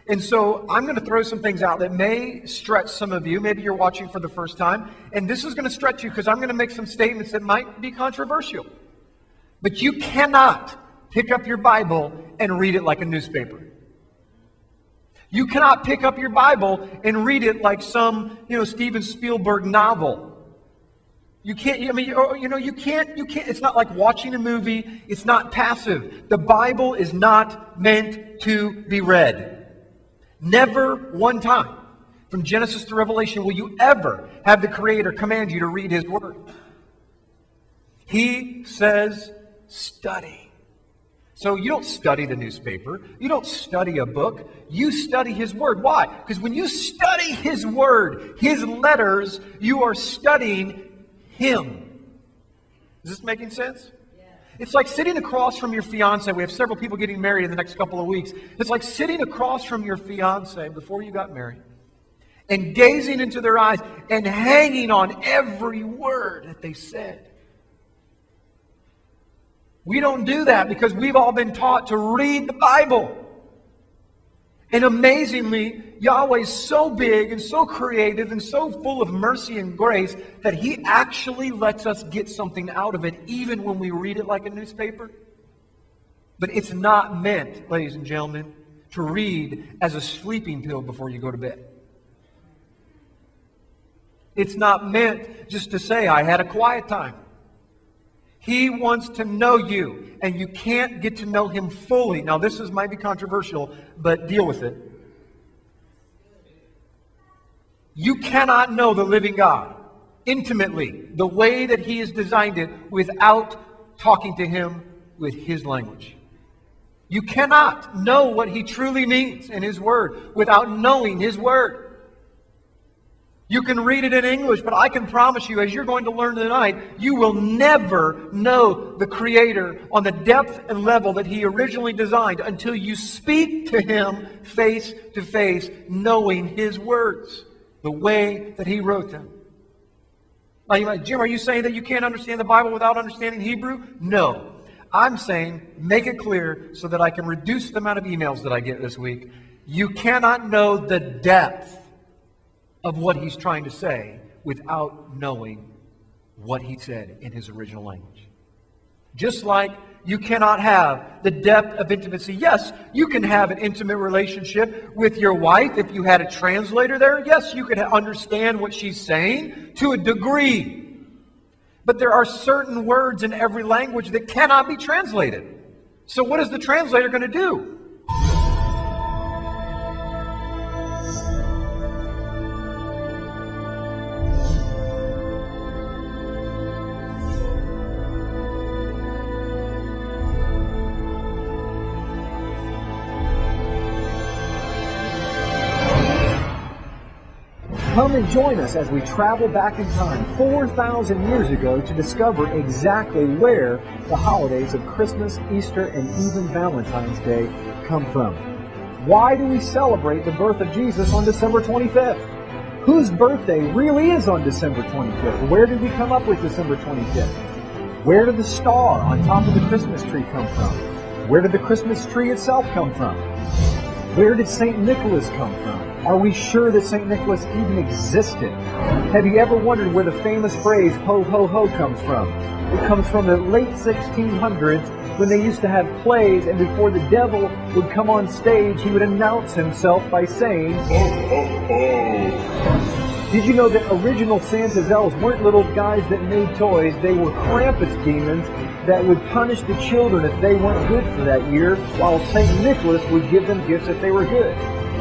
And so I'm going to throw some things out that may stretch some of you. Maybe you're watching for the first time. And this is going to stretch you because I'm going to make some statements that might be controversial. But you cannot pick up your Bible and read it like a newspaper. You cannot pick up your Bible and read it like some, Steven Spielberg novel. You can't, you can't, it's not like watching a movie. It's not passive. The Bible is not meant to be read. Never one time, from Genesis to Revelation, will you ever have the Creator command you to read His Word. He says, study. So you don't study the newspaper. You don't study a book. You study His Word. Why? Because when you study His Word, His letters, you are studying Him. Is this making sense? It's like sitting across from your fiancé. We have several people getting married in the next couple of weeks. It's like sitting across from your fiancé before you got married and gazing into their eyes and hanging on every word that they said. We don't do that because we've all been taught to read the Bible. And amazingly, Yahweh is so big and so creative and so full of mercy and grace that He actually lets us get something out of it even when we read it like a newspaper. But it's not meant, ladies and gentlemen, to read as a sleeping pill before you go to bed. It's not meant just to say, I had a quiet time. He wants to know you, and you can't get to know Him fully. Now, might be controversial, but deal with it. You cannot know the living God intimately, the way that He has designed it, without talking to Him with His language. You cannot know what He truly means in His Word without knowing His Word. You can read it in English, but I can promise you, as you're going to learn tonight, you will never know the Creator on the depth and level that He originally designed until you speak to Him face to face, knowing His words, the way that He wrote them. Now, you're like, Jim, are you saying that you can't understand the Bible without understanding Hebrew? No. I'm saying, make it clear so that I can reduce the amount of emails that I get this week. You cannot know the depth of what He's trying to say without knowing what He said in His original language. Just like you cannot have the depth of intimacy. Yes, you can have an intimate relationship with your wife if you had a translator there. Yes, you could understand what she's saying to a degree. But there are certain words in every language that cannot be translated. So what is the translator going to do? Come and join us as we travel back in time 4,000 years ago to discover exactly where the holidays of Christmas, Easter, and even Valentine's Day come from. Why do we celebrate the birth of Jesus on December 25th? Whose birthday really is on December 25th? Where did we come up with December 25th? Where did the star on top of the Christmas tree come from? Where did the Christmas tree itself come from? Where did St. Nicholas come from? Are we sure that St. Nicholas even existed? Have you ever wondered where the famous phrase, ho, ho, ho, comes from? It comes from the late 1600s when they used to have plays, and before the devil would come on stage, he would announce himself by saying, ho, ho, ho. Did you know that original Santa's elves weren't little guys that made toys? They were Krampus demons that would punish the children if they weren't good for that year, while St. Nicholas would give them gifts if they were good.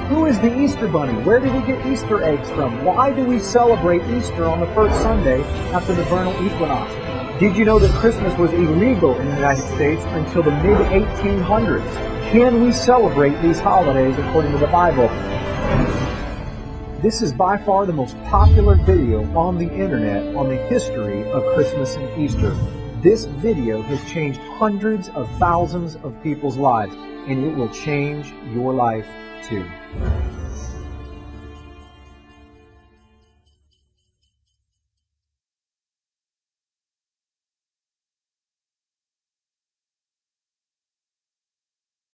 Who is the Easter Bunny? Where did we get Easter eggs from? Why do we celebrate Easter on the first Sunday after the vernal equinox? Did you know that Christmas was illegal in the United States until the mid-1800s? Can we celebrate these holidays according to the Bible? This is by far the most popular video on the internet on the history of Christmas and Easter. This video has changed hundreds of thousands of people's lives, and it will change your life too.